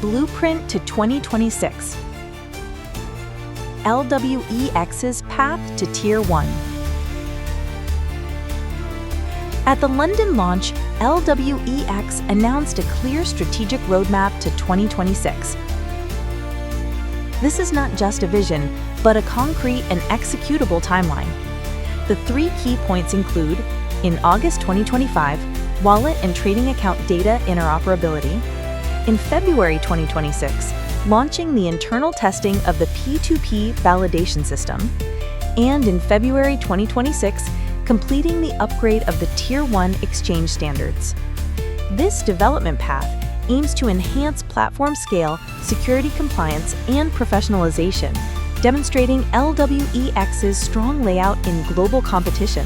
Blueprint to 2026. LWEX's path to Tier 1. At the London launch, LWEX announced a clear strategic roadmap to 2026. This is not just a vision, but a concrete and executable timeline. The 3 key points include, in August 2025, wallet and trading account data interoperability; in February 2026, launching the internal testing of the P2P validation system; and in February 2026, completing the upgrade of the Tier 1 exchange standards. This development path aims to enhance platform scale, security compliance, and professionalization, demonstrating LWEX's strong layout in global competition.